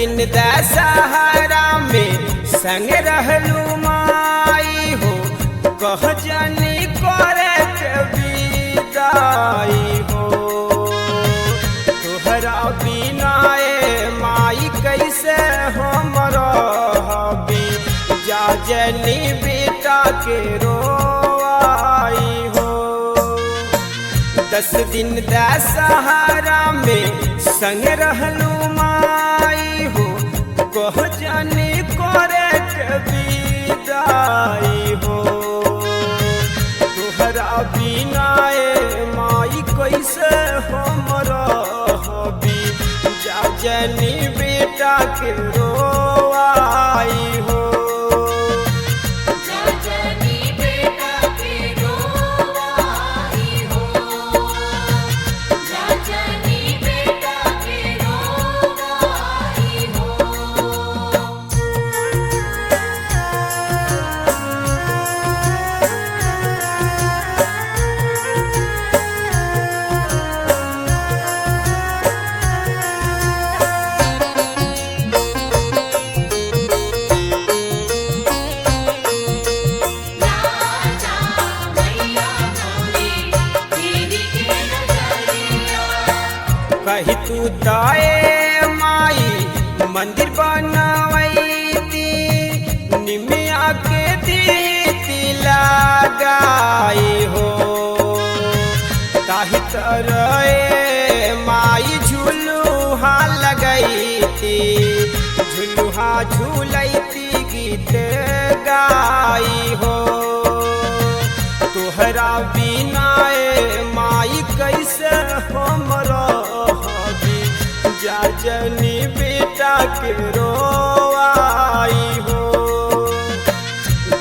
दिन दशहरा में संग रहलू माई हो, कह जानी करे के विदाई हो। तोहरा बिना ए माई कैसे हम रहबी, जा जनी बेटा के रोआई हो। 10 दिन दशहरा में संग रहलू माई हो, कह जानी करे के विदाई हो। तोहरा बिना ए माई कैसे हम रहबी, जा जनी बेटा के रोआई हो। कही तू दाए माई मंदिर बनवैती, निमिया के दीती लगाई हो। ताही तरह माई झुलुहा लगैती, झुलुहा झूलैती गीत गाई हो। तोहरा बिना ए माई कैसे हम रहबी, जा जनी बेटा के रोआई हो।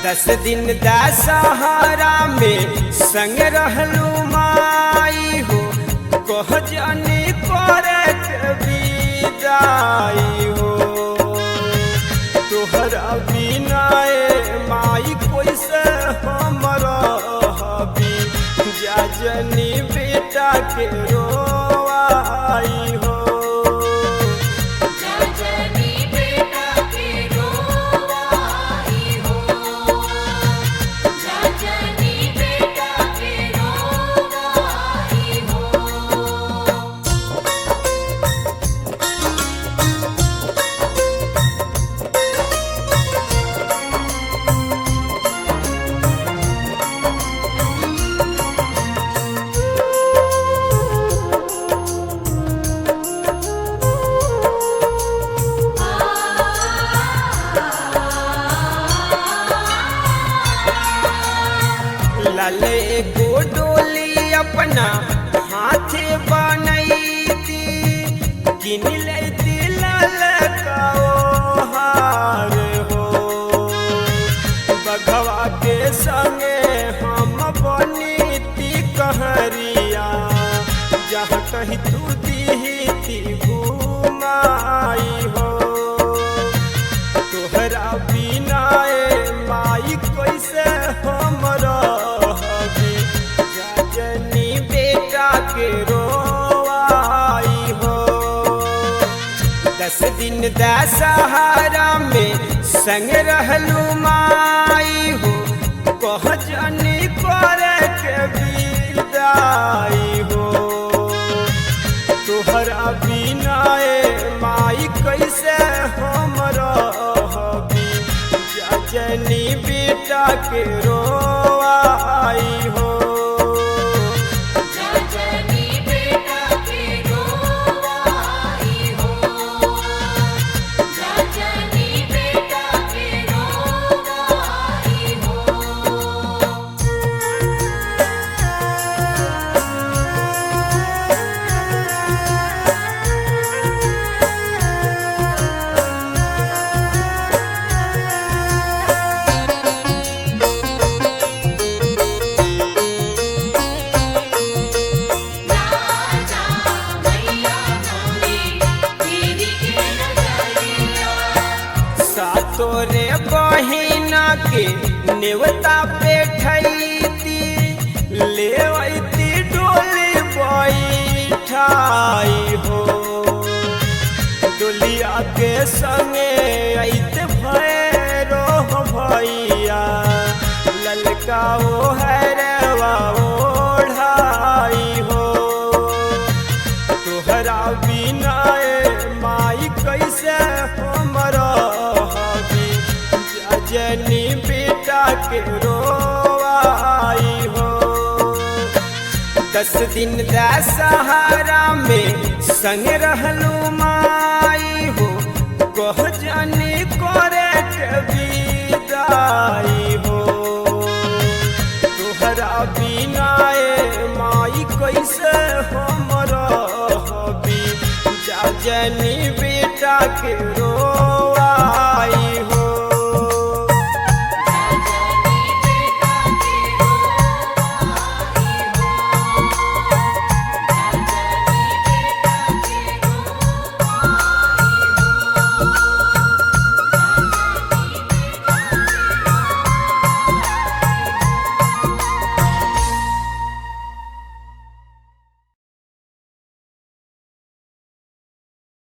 10 दिन दशहरा में संग रहलू माई हो, कह जानी करे के विदाई हो। तोहरा बिना ए माई कैसे हम रहबी, जा जनी बेटा के रोआई हो। लाले को डोली अपना हाथे बनैती, किन लेती लाल का हार हो। बघवा के संगे हम बनीती कहरिया, जहाँ कहीं तू दीती घुमाई हो। तोहरा बिना ए माई कैसे हम रहबी, जा जनी बेटा के रोआई हो। 10 दिन दशहरा में संग रहलू माई हो, कह जानी करे के विदाई हो। तोहरा बिना ए माई कैसे हम रहबी, जा जनी बेटा के रोआई हो। तोरे बहिना के नेवता पे ठैती, लेवैती डोली बैठाई हो। डोलिया के संगे ऐत भैरो भैया ललका ओ हैरवा ओढ़ाई हो तोहरा बिना माई कैसे हमरा हबी जनी बेटा के रोवाई हो 10 दिन दशहरा में संग रहलू माई हो कह जानी करे के विदाई हो तोहरा बिना माई कैसे हमरा हबी जनी बेटा के